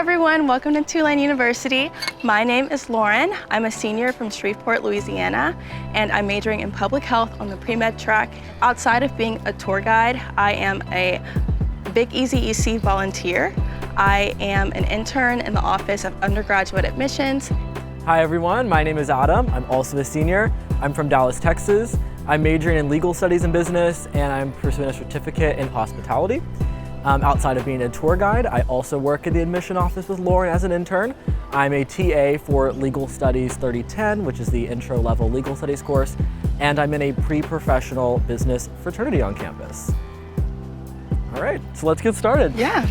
everyone, welcome to Tulane University. My name is Lauryn. I'm a senior from Shreveport, Louisiana, and I'm majoring in public health on the pre-med track. Outside of being a tour guide, I am a Big Easy EC volunteer. I am an intern in the Office of Undergraduate Admissions. Hi everyone, my name is Adam. I'm also a senior. I'm from Dallas, Texas. I'm majoring in legal studies and business, and I'm pursuing a certificate in hospitality. Outside of being a tour guide, I also work at the admission office with Lauryn as an intern. I'm a TA for Legal Studies 3010, which is the intro level legal studies course, and I'm in a pre-professional business fraternity on campus. All right, so let's get started. Yeah.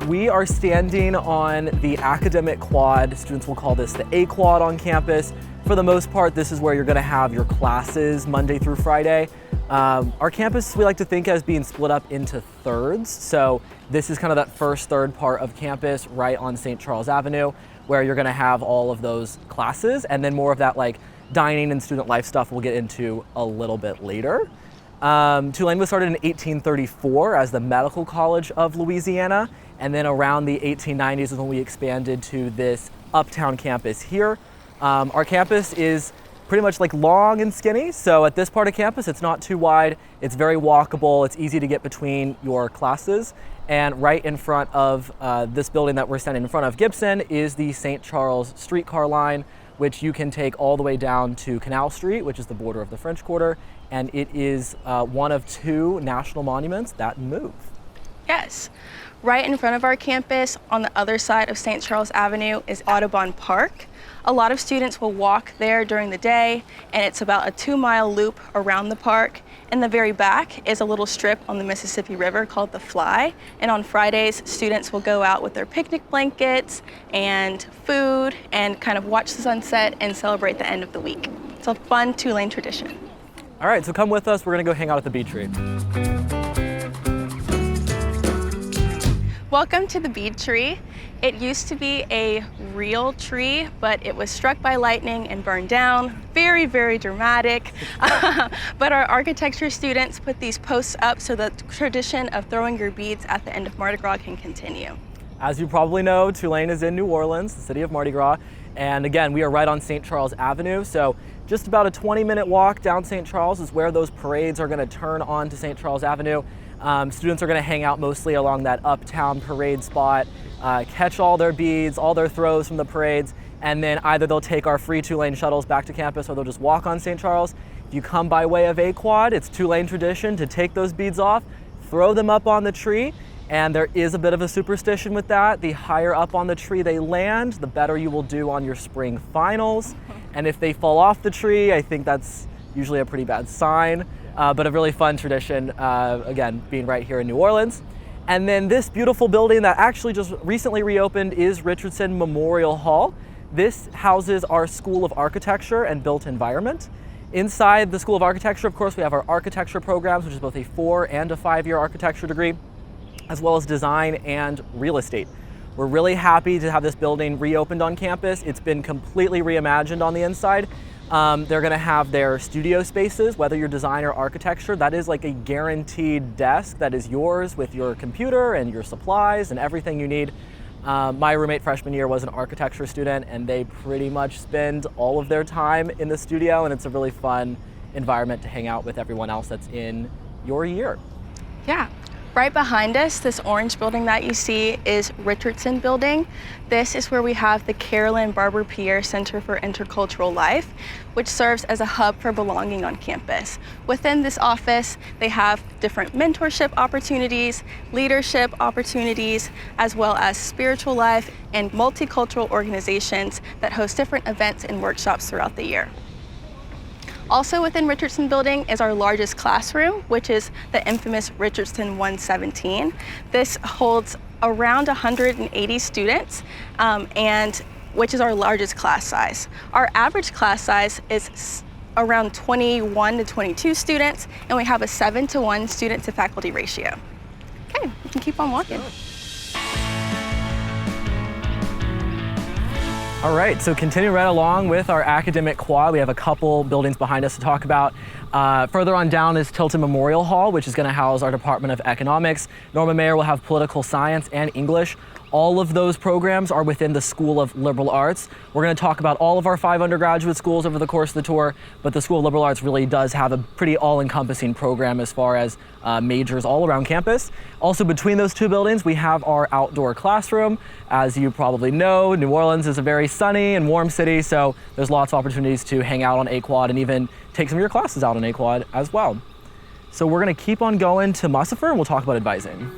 We are standing on the academic quad. Students will call this the A quad on campus. For the most part, this is where you're gonna have your classes Monday through Friday. Our campus, we like to think as being split up into thirds. So this is kind of that first third part of campus right on St. Charles Avenue, where you're gonna have all of those classes, and then more of that like dining and student life stuff we'll get into a little bit later. Tulane was started in 1834 as the Medical College of Louisiana, and then around the 1890s is when we expanded to this uptown campus here. Our campus is pretty much like long and skinny, so at this part of campus it's not too wide, it's very walkable, it's easy to get between your classes, and right in front of this building that we're standing in front of, Gibson, is the St. Charles streetcar line, which you can take all the way down to Canal Street, which is the border of the French Quarter, and it is one of two national monuments that move. Yes. Right in front of our campus, on the other side of St. Charles Avenue, is Audubon Park. A lot of students will walk there during the day, and it's about a 2-mile loop around the park. In the very back is a little strip on the Mississippi River called the Fly, and on Fridays, students will go out with their picnic blankets and food and kind of watch the sunset and celebrate the end of the week. It's a fun Tulane tradition. All right, so come with us. We're gonna go hang out at the Bead tree. Welcome to the Bead tree. It used to be a real tree, but it was struck by lightning and burned down. Very, very dramatic. But our architecture students put these posts up so the tradition of throwing your beads at the end of Mardi Gras can continue. As you probably know, Tulane is in New Orleans, the city of Mardi Gras. And again, we are right on St. Charles Avenue. So just about a 20-minute walk down St. Charles is where those parades are gonna turn on to St. Charles Avenue. Students are gonna hang out mostly along that uptown parade spot, catch all their beads, all their throws from the parades, and then either they'll take our free Tulane shuttles back to campus or they'll just walk on St. Charles. If you come by way of A quad, it's Tulane tradition to take those beads off, throw them up on the tree, and there is a bit of a superstition with that. The higher up on the tree they land, the better you will do on your spring finals. And if they fall off the tree, I think that's usually a pretty bad sign. But a really fun tradition, again, being right here in New Orleans. And then this beautiful building that actually just recently reopened is Richardson Memorial Hall. This houses our School of Architecture and Built Environment. Inside the School of Architecture, of course, we have our architecture programs, which is both a 4- and a 5-year architecture degree, as well as design and real estate. We're really happy to have this building reopened on campus. It's been completely reimagined on the inside. They're gonna have their studio spaces, whether you're design or architecture. That is like a guaranteed desk that is yours with your computer and your supplies and everything you need. My roommate freshman year was an architecture student, and they pretty much spend all of their time in the studio, and it's a really fun environment to hang out with everyone else that's in your year. Yeah. Right behind us, this orange building that you see is Richardson Building. This is where we have the Carolyn Barber Pierre Center for Intercultural Life, which serves as a hub for belonging on campus. Within this office, they have different mentorship opportunities, leadership opportunities, as well as spiritual life and multicultural organizations that host different events and workshops throughout the year. Also within Richardson Building is our largest classroom, which is the infamous Richardson 117. This holds around 180 students, and which is our largest class size. Our average class size is around 21 to 22 students, and we have a 7-to-1 student to faculty ratio. Okay, we can keep on walking. All right, so continuing right along with our academic quad, we have a couple buildings behind us to talk about. Further on down is Tilton Memorial Hall, which is going to house our Department of Economics. Norma Mayer will have political science and English. All of those programs are within the School of Liberal Arts. We're going to talk about all of our 5 undergraduate schools over the course of the tour, but the School of Liberal Arts really does have a pretty all-encompassing program as far as majors all around campus. Also between those 2 buildings, we have our outdoor classroom. As you probably know, New Orleans is a very sunny and warm city, so there's lots of opportunities to hang out on A-Quad and even take some of your classes out on A-Quad as well. So we're going to keep on going to McAlister and we'll talk about advising.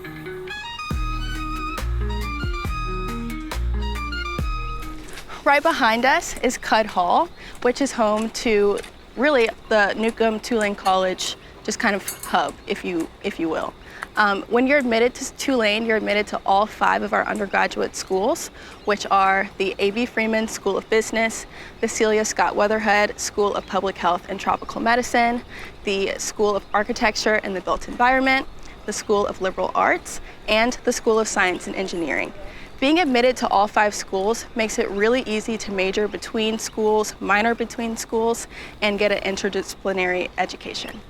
Right behind us is Cudd Hall, which is home to really the Newcomb-Tulane College, just kind of hub, if you will. When you're admitted to Tulane, you're admitted to all 5 of our undergraduate schools, which are the A.B. Freeman School of Business, the Celia Scott Weatherhead School of Public Health and Tropical Medicine, the School of Architecture and the Built Environment, the School of Liberal Arts, and the School of Science and Engineering. Being admitted to all 5 schools makes it really easy to major between schools, minor between schools, and get an interdisciplinary education.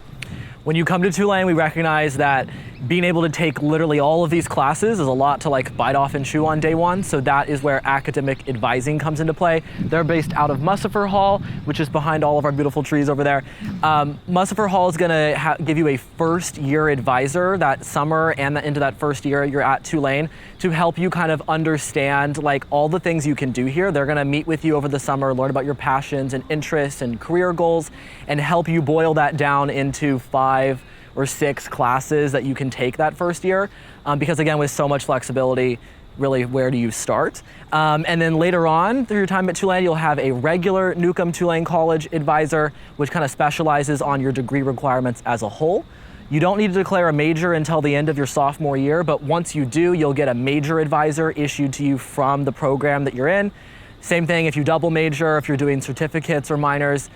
When you come to Tulane, we recognize that being able to take literally all of these classes is a lot to bite off and chew on day one, so that is where academic advising comes into play. They're based out of McAlister Hall, which is behind all of our beautiful trees over there. McAlister Hall is gonna give you a first-year advisor that summer and into that first year you're at Tulane to help you kind of understand all the things you can do here. They're gonna meet with you over the summer, learn about your passions and interests and career goals, and help you boil that down into 5 or 6 classes that you can take that first year. Because again, with so much flexibility, really, where do you start? And then later on, through your time at Tulane, you'll have a regular Newcomb-Tulane College advisor, which kind of specializes on your degree requirements as a whole. You don't need to declare a major until the end of your sophomore year, but once you do, you'll get a major advisor issued to you from the program that you're in. Same thing if you double major, if you're doing certificates or minors.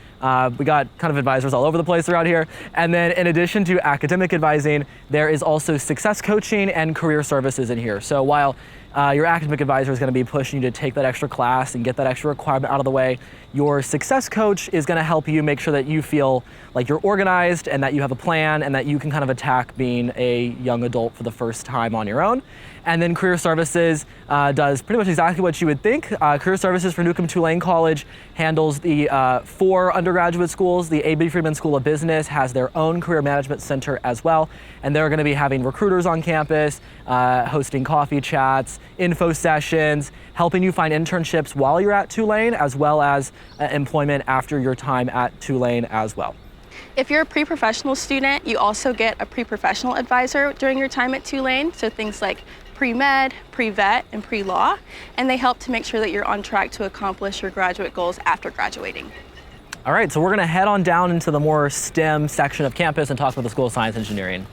We got kind of advisors all over the place around here. And then in addition to academic advising, there is also success coaching and career services in here. So while your academic advisor is going to be pushing you to take that extra class and get that extra requirement out of the way, your success coach is going to help you make sure that you feel like you're organized and that you have a plan and that you can kind of attack being a young adult for the first time on your own. And then Career Services does pretty much exactly what you would think. Career Services for Newcomb-Tulane College handles the 4 undergraduate schools. The A.B. Freeman School of Business has their own career management center as well. And they're gonna be having recruiters on campus, hosting coffee chats, info sessions, helping you find internships while you're at Tulane, as well as employment after your time at Tulane as well. If you're a pre-professional student, you also get a pre-professional advisor during your time at Tulane, so things like pre-med, pre-vet, and pre-law, and they help to make sure that you're on track to accomplish your graduate goals after graduating. All right, so we're gonna head on down into the more STEM section of campus and talk about the School of Science and Engineering.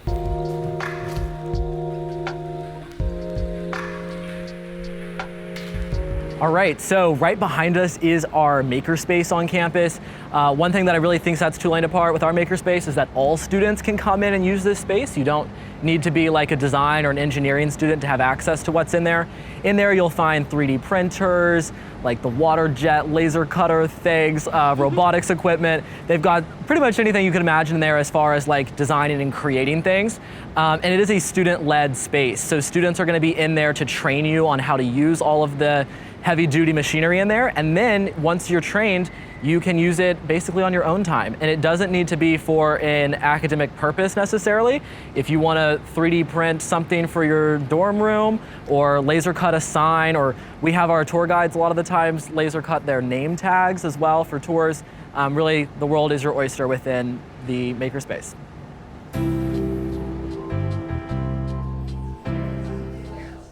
All right, so right behind us is our MakerSpace on campus. One thing that I really think sets Tulane apart with our MakerSpace is that all students can come in and use this space. You don't need to be like a design or an engineering student to have access to what's in there. In there you'll find 3D printers, like the water jet laser cutter things, robotics equipment. They've got pretty much anything you can imagine in there as far as designing and creating things. And it is a student-led space. So students are gonna be in there to train you on how to use all of the heavy-duty machinery in there, and then once you're trained, you can use it basically on your own time. And it doesn't need to be for an academic purpose necessarily. If you want to 3D print something for your dorm room or laser cut a sign, or we have our tour guides a lot of the times laser cut their name tags as well for tours. Really, the world is your oyster within the MakerSpace.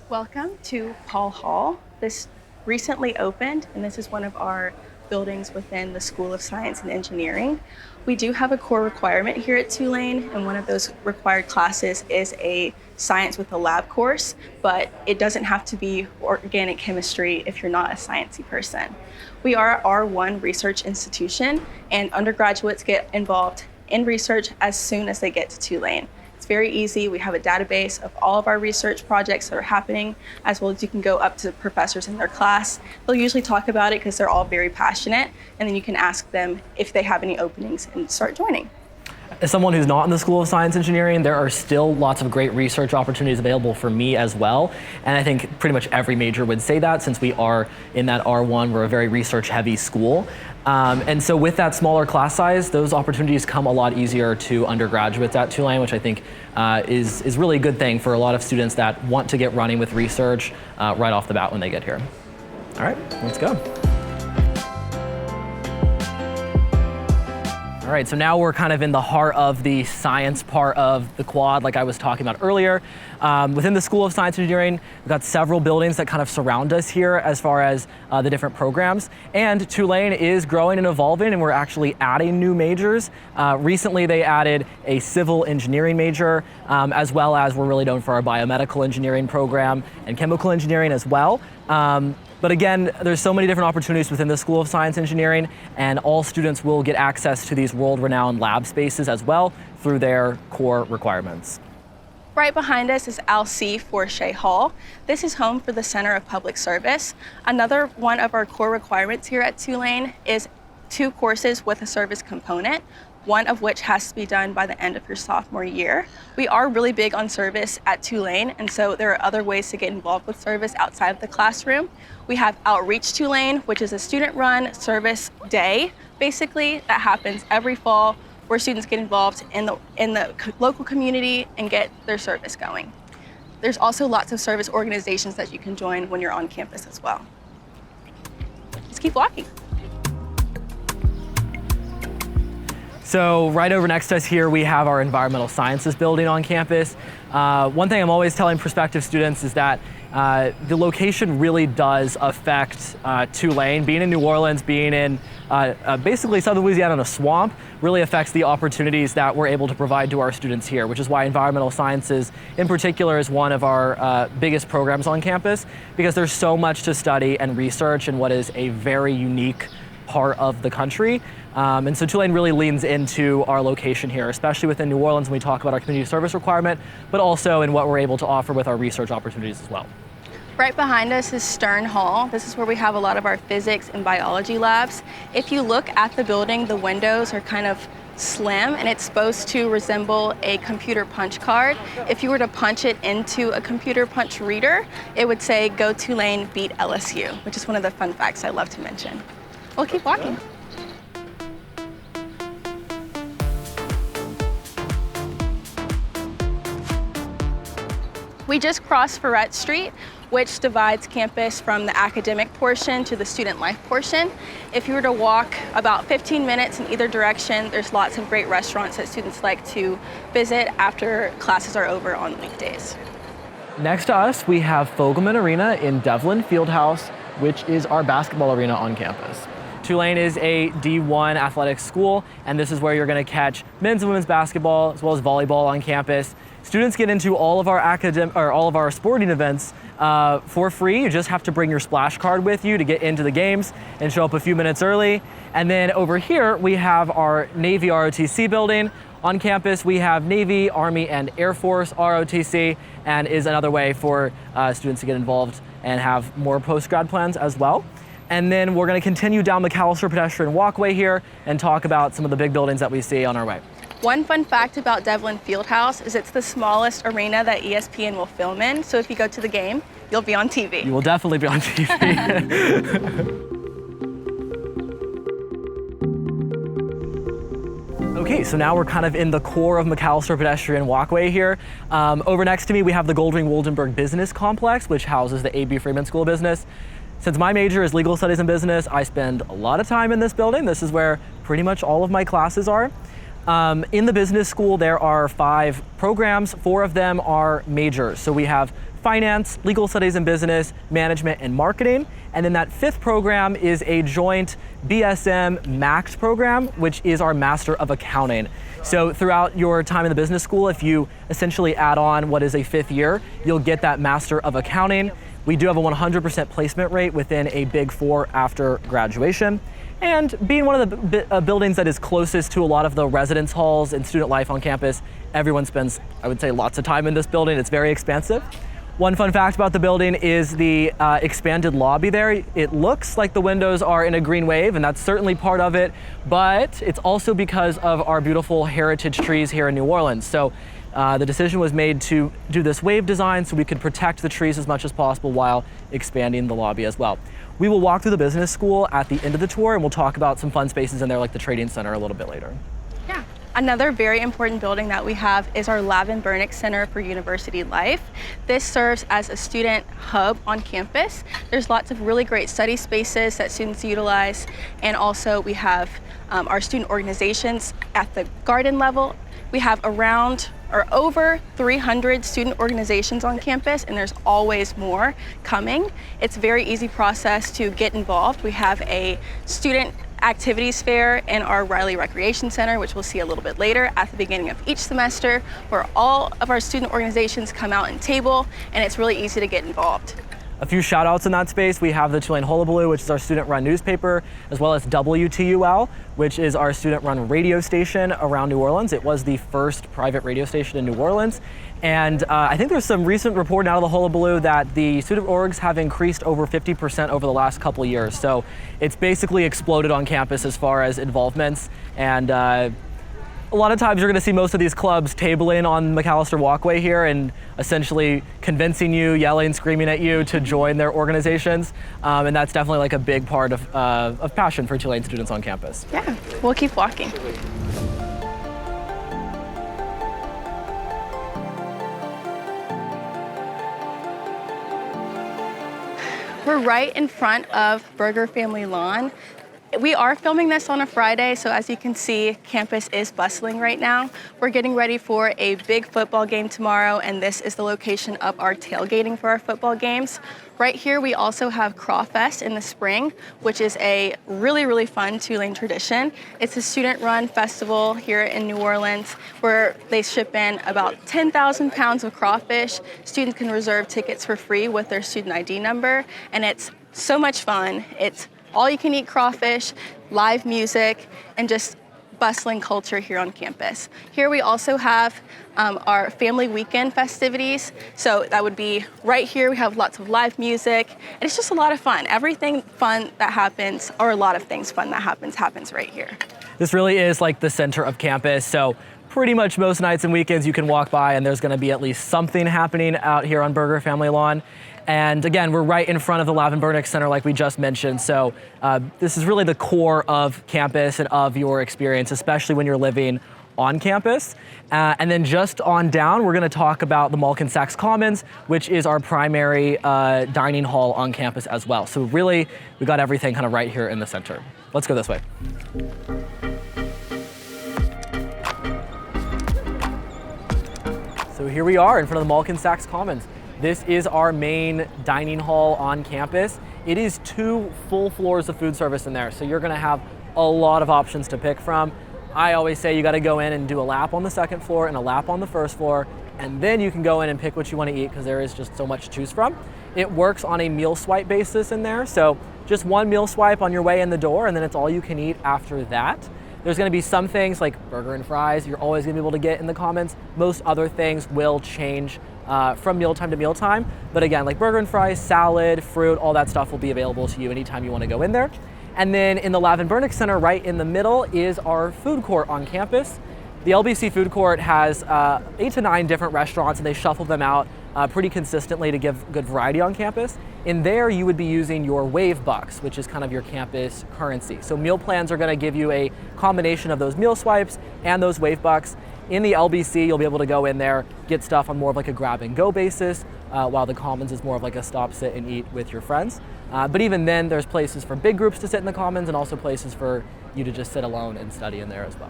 Welcome to Paul Hall. This recently opened, and this is one of our buildings within the School of Science and Engineering. We do have a core requirement here at Tulane, and one of those required classes is a science with a lab course, but it doesn't have to be organic chemistry if you're not a sciencey person. We are R1 research institution, and undergraduates get involved in research as soon as they get to Tulane. It's very easy. We have a database of all of our research projects that are happening, as well as you can go up to professors in their class. They'll usually talk about it because they're all very passionate, and then you can ask them if they have any openings and start joining. As someone who's not in the School of Science Engineering, there are still lots of great research opportunities available for me as well. And I think pretty much every major would say that, since we are in that R1, we're a very research heavy school. And so with that smaller class size, those opportunities come a lot easier to undergraduates at Tulane, which I think is really a good thing for a lot of students that want to get running with research right off the bat when they get here. All right, let's go. All right, so now we're kind of in the heart of the science part of the quad, like I was talking about earlier. Within the School of Science Engineering, we've got several buildings that kind of surround us here as far as the different programs. And Tulane is growing and evolving, and we're actually adding new majors. Recently, they added a civil engineering major, as well as we're really known for our biomedical engineering program and chemical engineering as well. But again, there's so many different opportunities within the School of Science Engineering, and all students will get access to these world-renowned lab spaces as well through their core requirements. Right behind us is LC Forshey Hall. This is home for the Center of Public Service. Another one of our core requirements here at Tulane is 2 courses with a service component, one of which has to be done by the end of your sophomore year. We are really big on service at Tulane, and so there are other ways to get involved with service outside of the classroom. We have Outreach Tulane, which is a student-run service day, basically, that happens every fall, where students get involved in the local community and get their service going. There's also lots of service organizations that you can join when you're on campus as well. Just keep walking. So right over next to us here, we have our environmental sciences building on campus. One thing I'm always telling prospective students is that the location really does affect Tulane. Being in New Orleans, being in basically Southern Louisiana in a swamp, really affects the opportunities that we're able to provide to our students here, which is why environmental sciences in particular is one of our biggest programs on campus, because there's so much to study and research in what is a very unique part of the country. And so Tulane really leans into our location here, especially within New Orleans when we talk about our community service requirement, but also in what we're able to offer with our research opportunities as well. Right behind us is Stern Hall. This is where we have a lot of our physics and biology labs. If you look at the building, the windows are kind of slim, and it's supposed to resemble a computer punch card. If you were to punch it into a computer punch reader, it would say, "Go Tulane, beat LSU," which is one of the fun facts I love to mention. We'll keep walking. We just crossed Freret Street, which divides campus from the academic portion to the student life portion. If you were to walk about 15 minutes in either direction, there's lots of great restaurants that students like to visit after classes are over on weekdays. Next to us, we have Fogelman Arena in Devlin Fieldhouse, which is our basketball arena on campus. Tulane is a D1 athletics school, and this is where you're going to catch men's and women's basketball as well as volleyball on campus. Students get into all of our sporting events for free. You just have to bring your splash card with you to get into the games and show up a few minutes early. And then over here we have our Navy ROTC building. On campus we have Navy, Army, and Air Force ROTC, and is another way for students to get involved and have more post-grad plans as well. And then we're going to continue down McAlister pedestrian walkway here and talk about some of the big buildings that we see on our way. One fun fact about Devlin Fieldhouse is it's the smallest arena that ESPN will film in, so if you go to the game, you'll be on TV. You will definitely be on TV. Okay, so now we're kind of in the core of McAlister pedestrian walkway here. Over next to me, we have the Goldring-Woldenberg Business Complex, which houses the A.B. Freeman School of Business. Since my major is legal studies and business, I spend a lot of time in this building. This is where pretty much all of my classes are. In the business school, there are 5 programs. 4 of them are majors. So we have finance, legal studies and business, management, and marketing. And then that 5th program is a joint BSM Max program, which is our Master of Accounting. So throughout your time in the business school, if you essentially add on what is a 5th year, you'll get that Master of Accounting. We do have a 100% placement rate within a Big 4 after graduation. And being one of the buildings that is closest to a lot of the residence halls and student life on campus, everyone spends, I would say, lots of time in this building. It's very expansive. One fun fact about the building is the expanded lobby there. It looks like the windows are in a green wave, and that's certainly part of it, but it's also because of our beautiful heritage trees here in New Orleans. So the decision was made to do this wave design so we could protect the trees as much as possible while expanding the lobby as well. We will walk through the business school at the end of the tour, and we'll talk about some fun spaces in there like the trading center a little bit later. Yeah. Another very important building that we have is our Lauryn Bernick Center for University Life. This serves as a student hub on campus. There's lots of really great study spaces that students utilize, and also we have our student organizations at the garden level. We have around or over 300 student organizations on campus, and there's always more coming. It's a very easy process to get involved. We have a student activities fair in our Riley Recreation Center, which we'll see a little bit later at the beginning of each semester, where all of our student organizations come out and table, and it's really easy to get involved. A few shout outs in that space. We have the Tulane Hullabaloo, which is our student run newspaper, as well as WTUL, which is our student run radio station around New Orleans. It was the first private radio station in New Orleans. And I think there's some recent reporting out of the Hullabaloo that the student orgs have increased over 50% over the last couple of years. So it's basically exploded on campus as far as involvements. And a lot of times you're going to see most of these clubs tabling on McAlister Walkway here and essentially convincing you, yelling, screaming at you to join their organizations. And that's definitely like a big part of passion for Tulane students on campus. Yeah, we'll keep walking. We're right in front of Berger Family Lawn. We are filming this on a Friday, so as you can see, campus is bustling right now. We're getting ready for a big football game tomorrow, and this is the location of our tailgating for our football games. Right here, we also have Crawfest in the spring, which is a really, really fun Tulane tradition. It's a student-run festival here in New Orleans where they ship in about 10,000 pounds of crawfish. Students can reserve tickets for free with their student ID number, and it's so much fun. It's all-you-can-eat crawfish, live music, and just bustling culture here on campus. Here we also have our family weekend festivities. So that would be right here. We have lots of live music, and it's just a lot of fun. Everything fun that happens, or a lot of things fun that happens right here. This really is like the center of campus. So pretty much most nights and weekends you can walk by and there's going to be at least something happening out here on Berger Family Lawn. And again, we're right in front of the Lauryn Bernick Center like we just mentioned. So this is really the core of campus and of your experience, especially when you're living on campus. And then just on down, we're gonna talk about the Malkin Sachs Commons, which is our primary dining hall on campus as well. So really, we got everything kind of right here in the center. Let's go this way. So here we are in front of the Malkin Sachs Commons. This is our main dining hall on campus. It is 2 full floors of food service in there, so you're gonna have a lot of options to pick from. I always say you gotta go in and do a lap on the 2nd floor and a lap on the 1st floor, and then you can go in and pick what you wanna eat because there is just so much to choose from. It works on a meal swipe basis in there, so just 1 meal swipe on your way in the door, and then it's all you can eat after that. There's gonna be some things like burger and fries you're always gonna be able to get in the Commons. Most other things will change from mealtime to mealtime. But again, like burger and fries, salad, fruit, all that stuff will be available to you anytime you wanna go in there. And then in the Lauryn Bernick Center, right in the middle, is our food court on campus. The LBC food court has 8 to 9 different restaurants, and they shuffle them out pretty consistently to give good variety on campus. In there, you would be using your wave bucks, which is kind of your campus currency. So meal plans are gonna give you a combination of those meal swipes and those wave bucks. In the LBC, you'll be able to go in there, get stuff on more of like a grab and go basis, while the Commons is more of like a stop, sit, and eat with your friends. But even then, there's places for big groups to sit in the Commons and also places for you to just sit alone and study in there as well.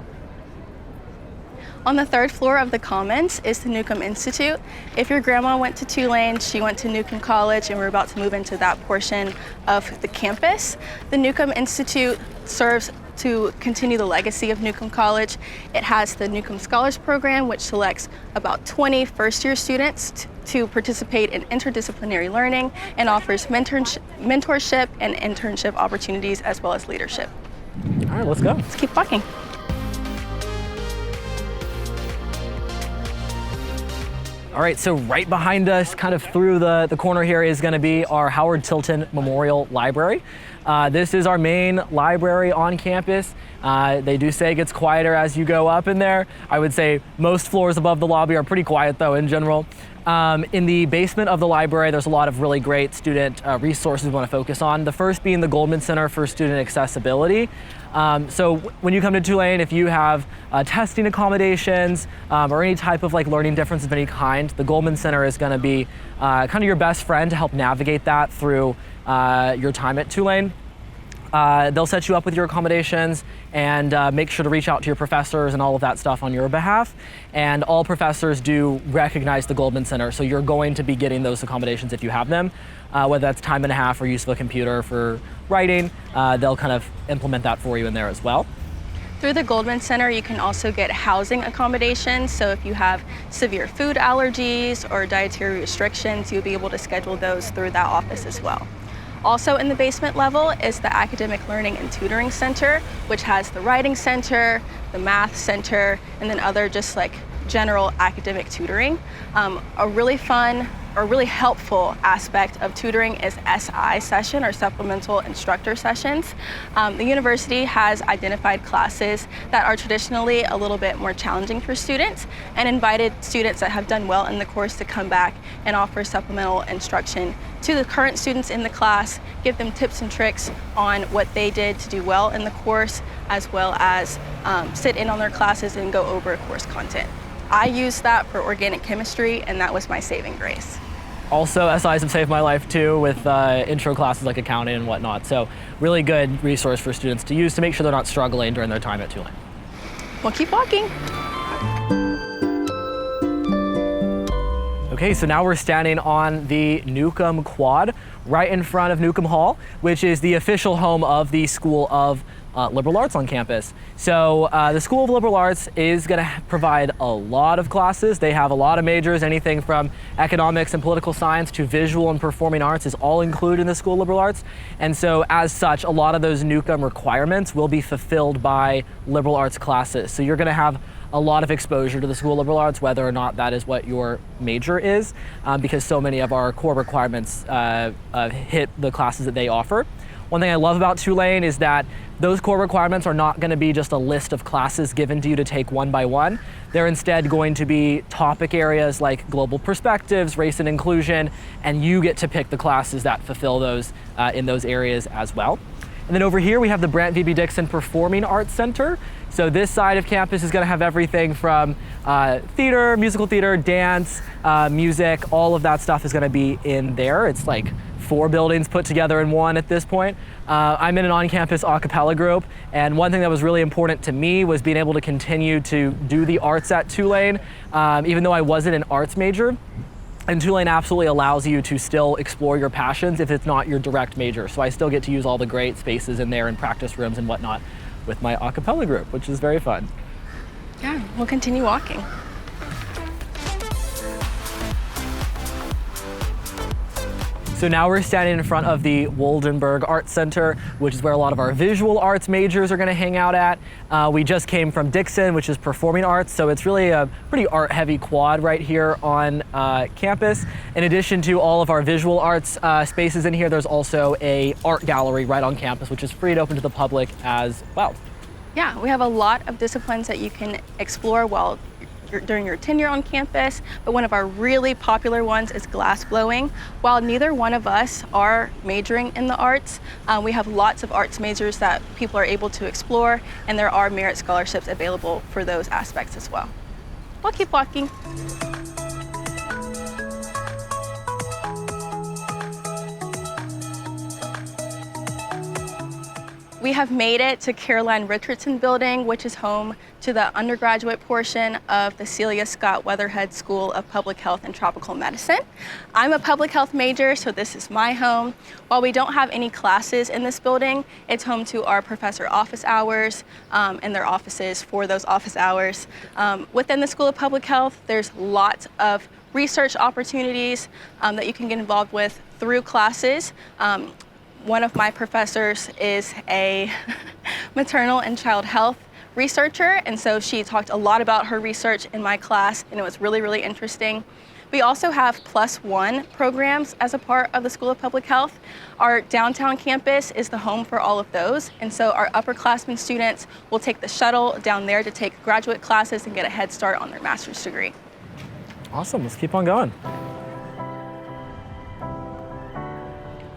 On the 3rd floor of the Commons is the Newcomb Institute. If your grandma went to Tulane, she went to Newcomb College, and we're about to move into that portion of the campus. The Newcomb Institute serves to continue the legacy of Newcomb College. It has the Newcomb Scholars Program, which selects about 20 first-year students to participate in interdisciplinary learning and offers mentorship and internship opportunities as well as leadership. All right, let's go. Let's keep walking. All right, so right behind us, kind of through the corner here, is going to be our Howard Tilton Memorial Library. This is our main library on campus. They do say it gets quieter as you go up in there. I would say most floors above the lobby are pretty quiet though in general. In the basement of the library, there's a lot of really great student resources we want to focus on. The first being the Goldman Center for Student Accessibility. So when you come to Tulane, if you have testing accommodations or any type of like learning difference of any kind, the Goldman Center is going to be kind of your best friend to help navigate that through your time at Tulane. They'll set you up with your accommodations and make sure to reach out to your professors and all of that stuff on your behalf. And all professors do recognize the Goldman Center, so you're going to be getting those accommodations if you have them, whether that's time and a half or use of a computer for writing. They'll kind of implement that for you in there as well. Through the Goldman Center, you can also get housing accommodations. So if you have severe food allergies or dietary restrictions, you'll be able to schedule those through that office as well. Also in the basement level is the Academic Learning and Tutoring Center, which has the Writing Center, the Math Center, and then other just like general academic tutoring. A really fun or really helpful aspect of tutoring is SI session or supplemental instructor sessions. The university has identified classes that are traditionally a little bit more challenging for students and invited students that have done well in the course to come back and offer supplemental instruction to the current students in the class, give them tips and tricks on what they did to do well in the course, as well as sit in on their classes and go over course content. I used that for organic chemistry, and that was my saving grace. Also, SIs have saved my life too with intro classes like accounting and whatnot. So really good resource for students to use to make sure they're not struggling during their time at Tulane. Well, keep walking. Okay, so now we're standing on the Newcomb Quad right in front of Newcomb Hall, which is the official home of the School of Liberal Arts on campus. So the School of Liberal Arts is going to provide a lot of classes. They have a lot of majors, anything from economics and political science to visual and performing arts is all included in the School of Liberal Arts. And so as such, a lot of those Newcomb requirements will be fulfilled by liberal arts classes. So you're going to have a lot of exposure to the School of Liberal Arts, whether or not that is what your major is, because so many of our core requirements hit the classes that they offer. One thing I love about Tulane is that those core requirements are not going to be just a list of classes given to you to take one by one. They're instead going to be topic areas like global perspectives, race and inclusion, and you get to pick the classes that fulfill those in those areas as well. And then over here we have the Brant V.B. Dixon Performing Arts Center. So this side of campus is going to have everything from theater, musical theater, dance, music, all of that stuff is going to be in there. It's like 4 buildings put together in one at this point. I'm in an on-campus a cappella group, and one thing that was really important to me was being able to continue to do the arts at Tulane, even though I wasn't an arts major. And Tulane absolutely allows you to still explore your passions if it's not your direct major. So I still get to use all the great spaces in there and practice rooms and whatnot with my a cappella group, which is very fun. Yeah, we'll continue walking. So now we're standing in front of the Woldenberg Art Center, which is where a lot of our visual arts majors are going to hang out at. We just came from Dixon, which is performing arts, so it's really a pretty art-heavy quad right here on campus. In addition to all of our visual arts spaces in here, there's also a art gallery right on campus, which is free and open to the public as well. Yeah, we have a lot of disciplines that you can explore during your tenure on campus, but one of our really popular ones is glass blowing. While neither one of us are majoring in the arts, we have lots of arts majors that people are able to explore, and there are merit scholarships available for those aspects as well. We'll keep walking. We have made it to Caroline Richardson Building, which is home to the undergraduate portion of the Celia Scott Weatherhead School of Public Health and Tropical Medicine. I'm a public health major, so this is my home. While we don't have any classes in this building, it's home to our professor office hours and their offices for those office hours. Within the School of Public Health, there's lots of research opportunities that you can get involved with through classes. One of my professors is a maternal and child health researcher, and so she talked a lot about her research in my class, and it was really, really interesting. We also have +1 programs as a part of the School of Public Health. Our downtown campus is the home for all of those, and so our upperclassmen students will take the shuttle down there to take graduate classes and get a head start on their master's degree. Awesome, let's keep on going.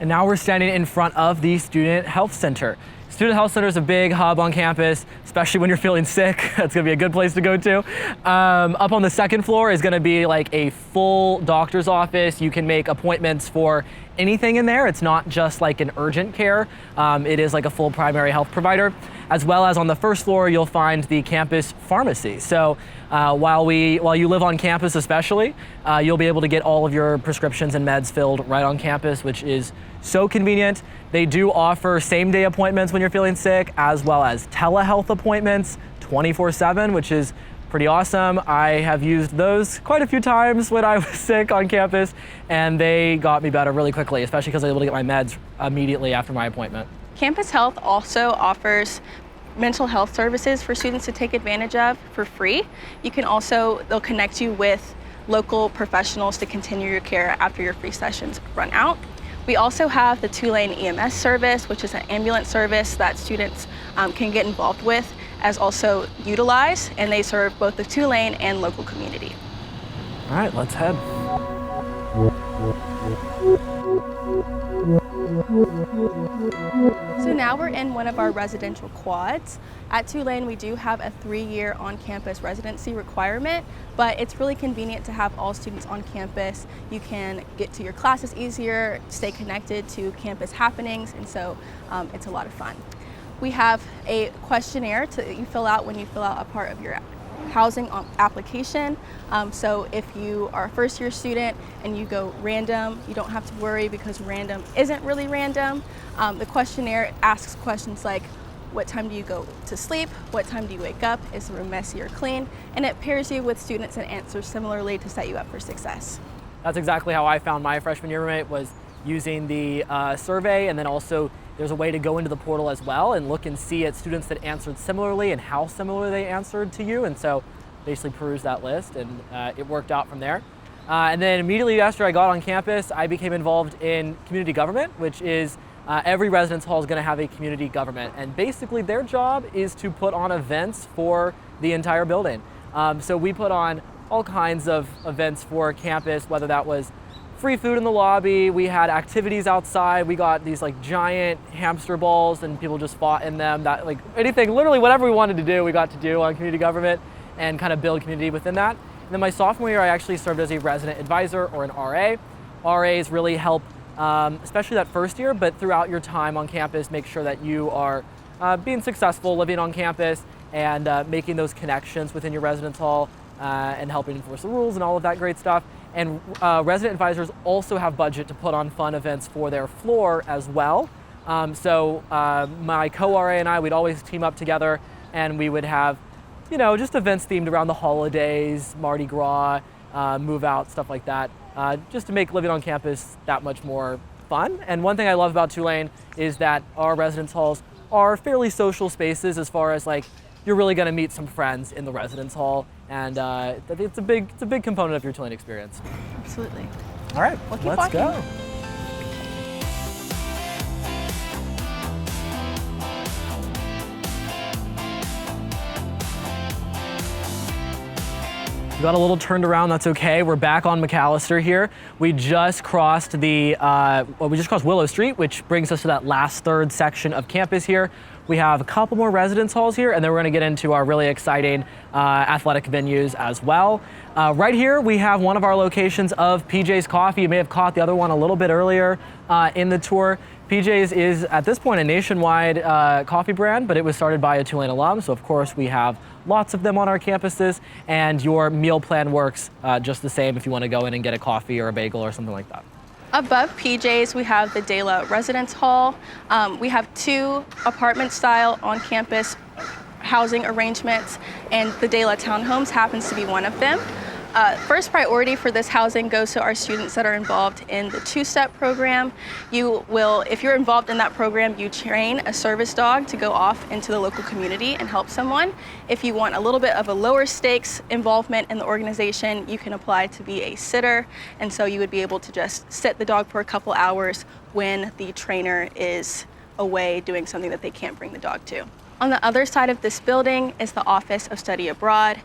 And now we're standing in front of the Student Health Center. Student Health Center is a big hub on campus, especially when you're feeling sick. That's gonna be a good place to go to. Up on the second floor is gonna be like a full doctor's office. You can make appointments for anything in there. It's not just like an urgent care. It is like a full primary health provider. As well as on the first floor, you'll find the campus pharmacy. So while you live on campus especially, you'll be able to get all of your prescriptions and meds filled right on campus, which is so convenient. They do offer same-day appointments when you're feeling sick, as well as telehealth appointments 24/7, which is pretty awesome. I have used those quite a few times when I was sick on campus, and they got me better really quickly, especially because I was able to get my meds immediately after my appointment. Campus Health also offers mental health services for students to take advantage of for free. You can also, they'll connect you with local professionals to continue your care after your free sessions run out. We also have the Tulane EMS service, which is an ambulance service that students can get involved with, as also utilize, and they serve both the Tulane and local community. All right, let's head. So now we're in one of our residential quads. At Tulane, we do have a 3-year on-campus residency requirement, but it's really convenient to have all students on campus. You can get to your classes easier, stay connected to campus happenings, and so it's a lot of fun. We have a questionnaire that you fill out when you fill out a part of your housing application. So if you are a first-year student and you go random, you don't have to worry because random isn't really random. The questionnaire asks questions like, what time do you go to sleep? What time do you wake up? Is the room messy or clean? And it pairs you with students that answer similarly to set you up for success. That's exactly how I found my freshman year roommate, was using the survey, and then also there's a way to go into the portal as well and look and see at students that answered similarly and how similar they answered to you. And so basically peruse that list, and it worked out from there. And then immediately after I got on campus, I became involved in community government, which is every residence hall is going to have a community government. And basically their job is to put on events for the entire building. So we put on all kinds of events for campus, whether that was free food in the lobby, we had activities outside, we got these like giant hamster balls and people just fought in them. That, like, anything, literally whatever we wanted to do, we got to do on community government and kind of build community within that. And then my sophomore year, I actually served as a resident advisor, or an RA. RAs really help, especially that first year, but throughout your time on campus, make sure that you are being successful living on campus and making those connections within your residence hall and helping enforce the rules and all of that great stuff. And resident advisors also have budget to put on fun events for their floor as well. So my co-RA and I, we'd always team up together, and we would have, you know, just events themed around the holidays, Mardi Gras, move out, stuff like that, just to make living on campus that much more fun. And one thing I love about Tulane is that our residence halls are fairly social spaces, as far as like, you're really going to meet some friends in the residence hall, and it's a big component of your Tulane experience. Absolutely. All right, We'll keep let's walking. go. We got a little turned around, that's okay. We're back on McAlister here. We just crossed Willow Street, which brings us to that last third section of campus here. We have a couple more residence halls here, and then we're gonna get into our really exciting athletic venues as well. Right here, we have one of our locations of PJ's Coffee. You may have caught the other one a little bit earlier in the tour. PJ's is, at this point, a nationwide coffee brand, but it was started by a Tulane alum, so of course we have lots of them on our campuses, and your meal plan works just the same if you want to go in and get a coffee or a bagel or something like that. Above PJ's, we have the De La Residence Hall. We have 2 apartment-style on-campus housing arrangements, and the De La Townhomes happens to be one of them. First priority for this housing goes to our students that are involved in the two-step program. If you're involved in that program, you train a service dog to go off into the local community and help someone. If you want a little bit of a lower stakes involvement in the organization, you can apply to be a sitter. And so you would be able to just sit the dog for a couple hours when the trainer is away doing something that they can't bring the dog to. On the other side of this building is the Office of Study Abroad.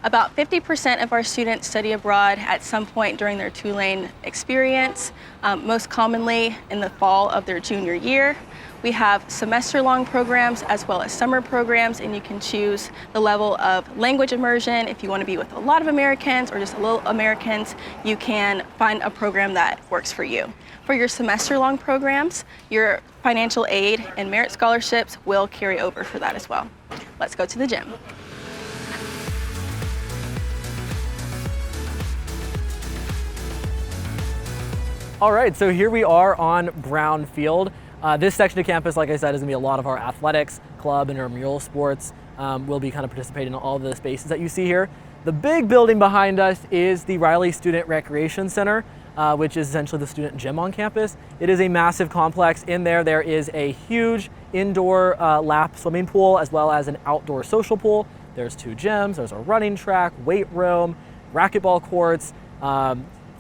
About 50% of our students study abroad at some point during their Tulane experience, most commonly in the fall of their junior year. We have semester-long programs as well as summer programs, and you can choose the level of language immersion. If you want to be with a lot of Americans or just a little Americans, you can find a program that works for you. For your semester-long programs, your financial aid and merit scholarships will carry over for that as well. Let's go to the gym. All right, so here we are on Brown Field. This section of campus, like I said, is gonna be a lot of our athletics, club, and intramural sports. We'll be kind of participating in all the spaces that you see here. The big building behind us is the Riley Student Recreation Center, which is essentially the student gym on campus. It is a massive complex. In there, there is a huge indoor lap swimming pool as well as an outdoor social pool. There's 2 gyms, there's a running track, weight room, racquetball courts,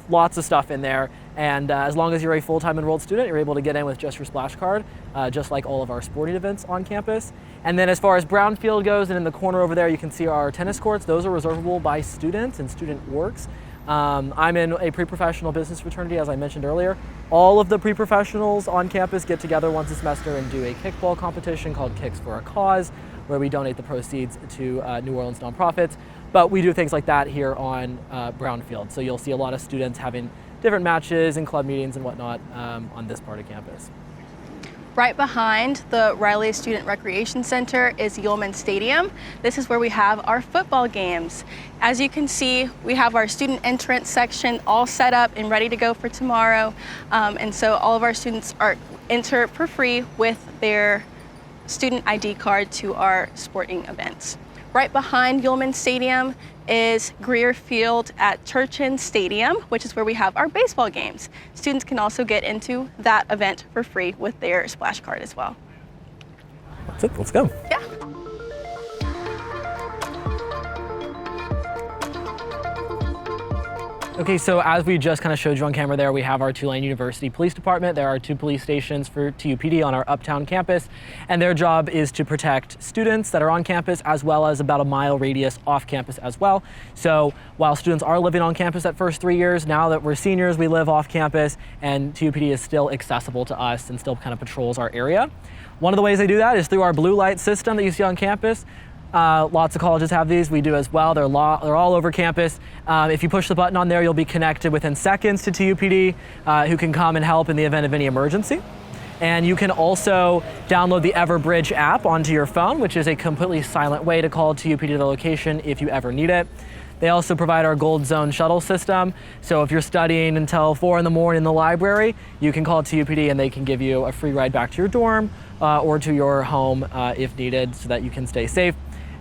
lots of stuff in there. And as long as you're a full-time enrolled student, you're able to get in with just your splash card, just like all of our sporting events on campus. And then as far as Brown Field goes, and in the corner over there, you can see our tennis courts. Those are reservable by students and student works. I'm in a pre-professional business fraternity, as I mentioned earlier. All of the pre-professionals on campus get together once a semester and do a kickball competition called Kicks for a Cause, where we donate the proceeds to New Orleans nonprofits. But we do things like that here on Brown Field. So you'll see a lot of students having different matches and club meetings and whatnot on this part of campus. Right behind the Riley Student Recreation Center is Yulman Stadium. This is where we have our football games. As you can see, we have our student entrance section all set up and ready to go for tomorrow. And so all of our students enter for free with their student ID card to our sporting events. Right behind Yulman Stadium is Greer Field at Turchin Stadium, which is where we have our baseball games. Students can also get into that event for free with their splash card as well. That's it, let's go. Yeah. Okay, so as we just kind of showed you on camera there, we have our Tulane University Police Department. There are 2 police stations for TUPD on our uptown campus, and their job is to protect students that are on campus as well as about a mile radius off campus as well. So while students are living on campus that first 3 years, now that we're seniors, we live off campus, and TUPD is still accessible to us and still kind of patrols our area. One of the ways they do that is through our blue light system that you see on campus. Lots of colleges have these, we do as well. They're all over campus. If you push the button on there, you'll be connected within seconds to TUPD, who can come and help in the event of any emergency. And you can also download the Everbridge app onto your phone, which is a completely silent way to call TUPD to the location if you ever need it. They also provide our Gold Zone shuttle system. So if you're studying until 4 in the morning in the library, you can call TUPD and they can give you a free ride back to your dorm or to your home if needed, so that you can stay safe.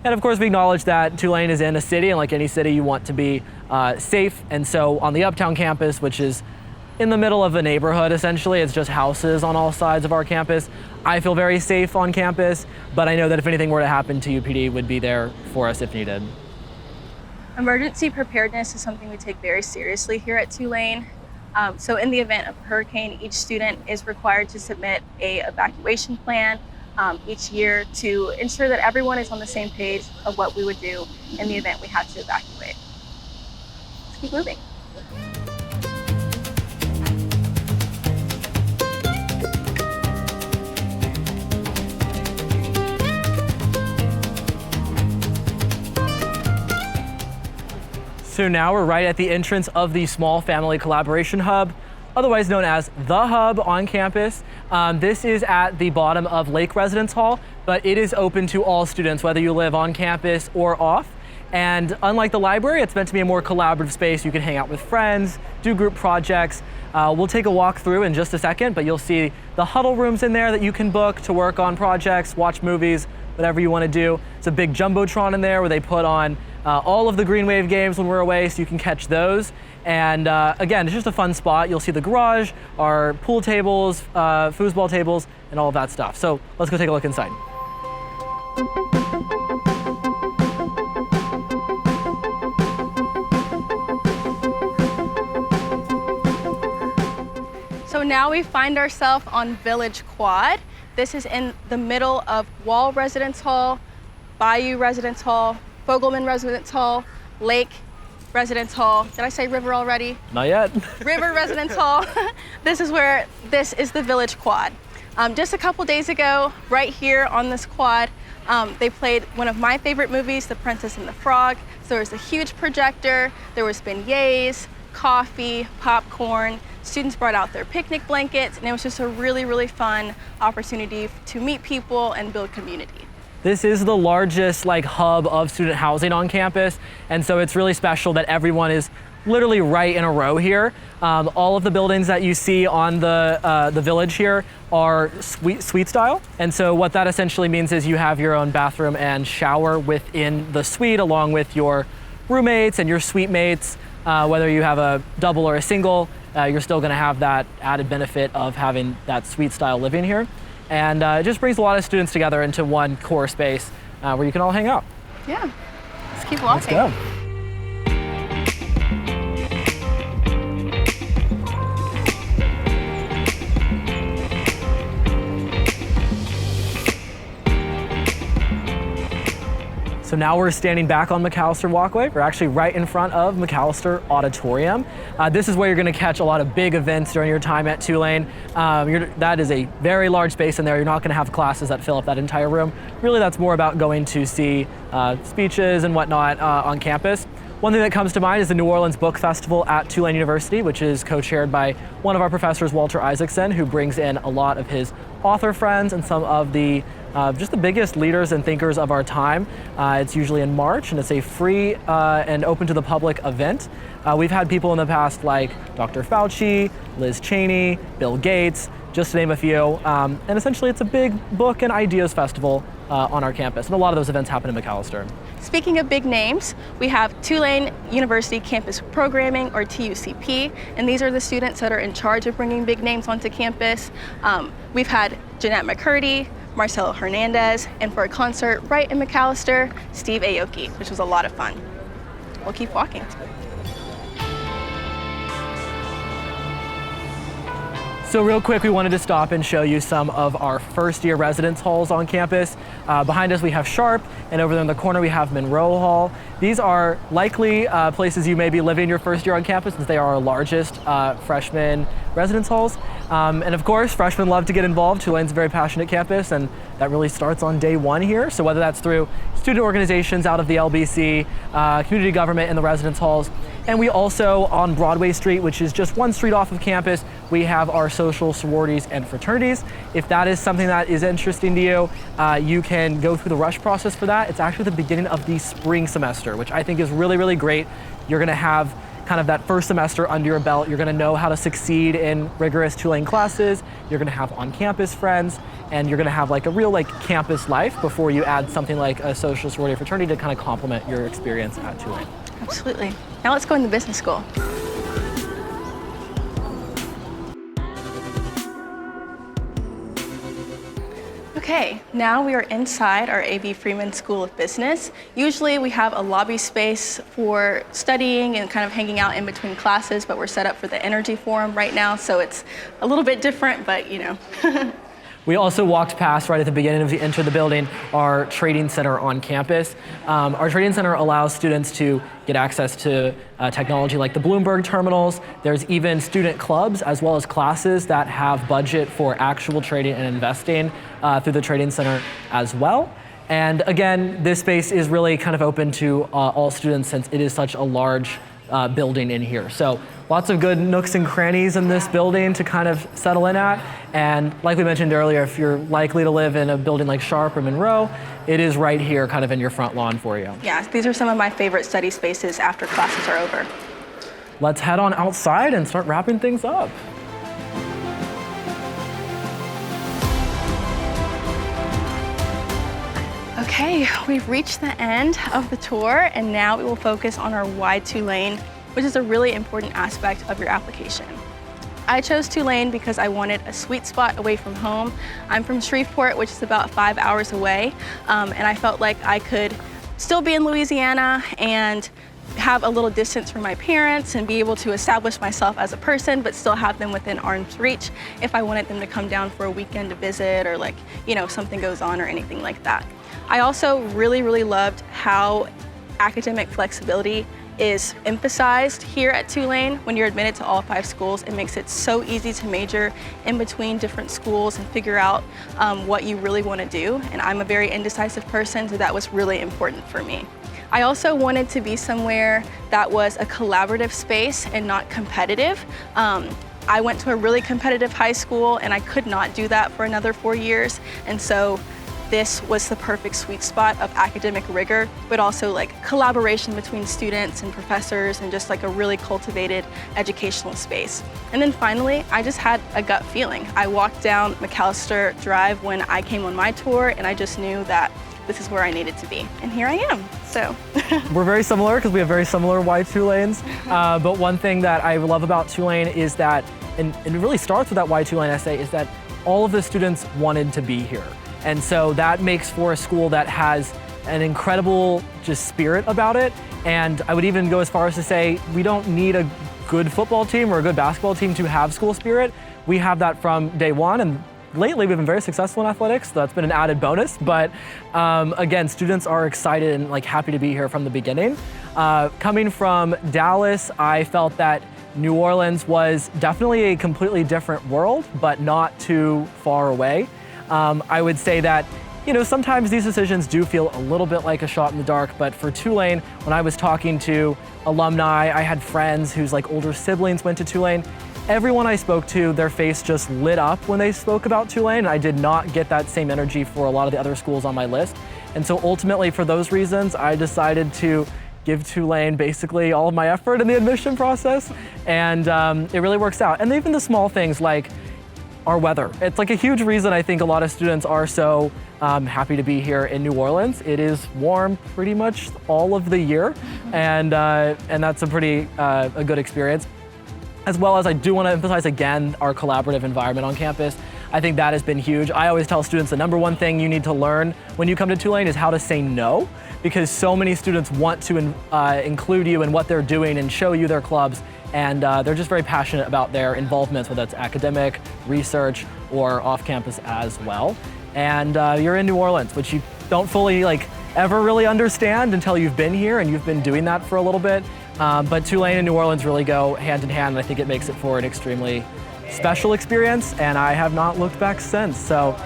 And of course, we acknowledge that Tulane is in a city, and like any city, you want to be safe. And so on the uptown campus, which is in the middle of a neighborhood, essentially, it's just houses on all sides of our campus. I feel very safe on campus, but I know that if anything were to happen, TUPD would be there for us if needed. Emergency preparedness is something we take very seriously here at Tulane. So in the event of a hurricane, each student is required to submit an evacuation plan each year to ensure that everyone is on the same page of what we would do in the event we had to evacuate. Let's keep moving. So now we're right at the entrance of the Small Family Collaboration Hub, otherwise known as the Hub on campus. This is at the bottom of Lake Residence Hall, but it is open to all students, whether you live on campus or off. And unlike the library, it's meant to be a more collaborative space. You can hang out with friends, do group projects. We'll take a walk through in just a second, but you'll see the huddle rooms in there that you can book to work on projects, watch movies, whatever you want to do. It's a big jumbotron in there where they put on all of the Green Wave games when we're away, so you can catch those. And again, it's just a fun spot. You'll see the garage, our pool tables, foosball tables, and all of that stuff. So let's go take a look inside. So now we find ourselves on Village Quad. This is in the middle of Wall Residence Hall, Bayou Residence Hall, Fogelman Residence Hall, Lake Residence Hall. Did I say river already? Not yet. River Residence Hall. This is the Village Quad. Just a couple days ago, right here on this quad, they played one of my favorite movies, The Princess and the Frog. So there was a huge projector, there was beignets, coffee, popcorn. Students brought out their picnic blankets, and it was just a really, really fun opportunity to meet people and build community. This is the largest hub of student housing on campus, and so it's really special that everyone is literally right in a row here. All of the buildings that you see on the village here are suite style, and so what that essentially means is you have your own bathroom and shower within the suite, along with your roommates and your suite mates. Whether you have a double or a single, you're still going to have that added benefit of having that suite style living here. And it just brings a lot of students together into one core space where you can all hang out. Yeah, let's keep walking. Let's go. So now we're standing back on McAlister Walkway. We're actually right in front of McAlister Auditorium. This is where you're going to catch a lot of big events during your time at Tulane. That is a very large space in there. You're not going to have classes that fill up that entire room. Really, that's more about going to see speeches and whatnot on campus. One thing that comes to mind is the New Orleans Book Festival at Tulane University, which is co-chaired by one of our professors, Walter Isaacson, who brings in a lot of his author friends and some of the just the biggest leaders and thinkers of our time. It's usually in March, and it's a free and open to the public event. We've had people in the past like Dr. Fauci, Liz Cheney, Bill Gates, just to name a few. And essentially it's a big book and ideas festival on our campus, and a lot of those events happen in McAlister. Speaking of big names, we have Tulane University Campus Programming, or TUCP, and these are the students that are in charge of bringing big names onto campus. We've had Jeanette McCurdy, Marcelo Hernandez, and for a concert right in McAlister, Steve Aoki, which was a lot of fun. We'll keep walking. So real quick, we wanted to stop and show you some of our first year residence halls on campus. Behind us we have Sharp, and over there in the corner we have Monroe Hall. These are likely places you may be living your first year on campus, since they are our largest freshman residence halls. And of course, freshmen love to get involved. Tulane's a very passionate campus, and that really starts on day one here. So whether that's through student organizations out of the LBC, community government in the residence halls, and we also, on Broadway Street, which is just one street off of campus, we have our social sororities and fraternities. If that is something that is interesting to you, you can go through the rush process for that. It's actually the beginning of the spring semester, which I think is really, really great. You're gonna have kind of that first semester under your belt. You're gonna know how to succeed in rigorous Tulane classes. You're gonna have on-campus friends, and you're gonna have a real campus life before you add something like a social sorority or fraternity to kind of complement your experience at Tulane. Absolutely. Now let's go into business school. Okay, now we are inside our A.B. Freeman School of Business. Usually we have a lobby space for studying and kind of hanging out in between classes, but we're set up for the Energy Forum right now, so it's a little bit different, but you know. We also walked past, right at the beginning as we entered the building, our trading center on campus. Our trading center allows students to get access to technology like the Bloomberg terminals. There's even student clubs as well as classes that have budget for actual trading and investing through the trading center as well. And again, this space is really kind of open to all students, since it is such a large building in here. So lots of good nooks and crannies in this building to kind of settle in at. And like we mentioned earlier, if you're likely to live in a building like Sharp or Monroe, it is right here kind of in your front lawn for you. Yeah, these are some of my favorite study spaces after classes are over. Let's head on outside and start wrapping things up. Okay, we've reached the end of the tour, and now we will focus on our why Tulane, which is a really important aspect of your application. I chose Tulane because I wanted a sweet spot away from home. I'm from Shreveport, which is about 5 hours away, and I felt like I could still be in Louisiana and have a little distance from my parents and be able to establish myself as a person, but still have them within arm's reach if I wanted them to come down for a weekend to visit, or like, you know, something goes on or anything like that. I also really loved how academic flexibility is emphasized here at Tulane. When you're admitted to all 5 schools, it makes it so easy to major in between different schools and figure out what you really want to do. And I'm a very indecisive person, so that was really important for me. I also wanted to be somewhere that was a collaborative space and not competitive. I went to a really competitive high school, and I could not do that for another 4 years. And so this was the perfect sweet spot of academic rigor, but also like collaboration between students and professors, and just like a really cultivated educational space. And then finally, I just had a gut feeling. I walked down McAlister Drive when I came on my tour, and I just knew that this is where I needed to be. And here I am, so. We're very similar because we have very similar why Tulanes. But one thing that I love about Tulane is that, and it really starts with that why Tulane essay, is that all of the students wanted to be here. And so that makes for a school that has an incredible just spirit about it. And I would even go as far as to say, we don't need a good football team or a good basketball team to have school spirit. We have that from day one, and lately we've been very successful in athletics, so that's been an added bonus. But again, students are excited and like happy to be here from the beginning. Coming from Dallas, I felt that New Orleans was definitely a completely different world, but not too far away. I would say that, you know, sometimes these decisions do feel a little bit like a shot in the dark, but for Tulane, when I was talking to alumni, I had friends whose like older siblings went to Tulane. Everyone I spoke to, their face just lit up when they spoke about Tulane. I did not get that same energy for a lot of the other schools on my list. And so ultimately, for those reasons, I decided to give Tulane basically all of my effort in the admission process. And it really works out. And even the small things like our weather. It's like a huge reason I think a lot of students are so happy to be here in New Orleans. It is warm pretty much all of the year, and that's a pretty a good experience. As well as I do want to emphasize again our collaborative environment on campus. I think that has been huge. I always tell students the number one thing you need to learn when you come to Tulane is how to say no, because so many students want to include you in what they're doing and show you their clubs. And they're just very passionate about their involvements, whether it's academic, research, or off campus as well. And you're in New Orleans, which you don't fully ever really understand until you've been here and you've been doing that for a little bit. But Tulane and New Orleans really go hand in hand, and I think it makes it for an extremely special experience, and I have not looked back since. So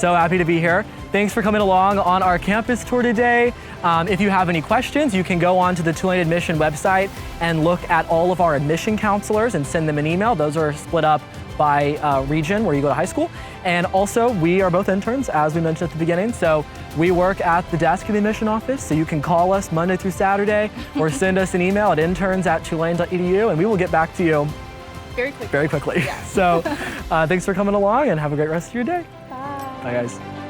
happy to be here. Thanks for coming along on our campus tour today. If you have any questions, you can go on to the Tulane admission website and look at all of our admission counselors and send them an email. Those are split up by region where you go to high school. And also, we are both interns, as we mentioned at the beginning. So we work at the desk in the admission office. So you can call us Monday through Saturday or send us an email at interns@tulane.edu, and we will get back to you very quickly. Yeah. So thanks for coming along, and have a great rest of your day. Bye. Bye, guys.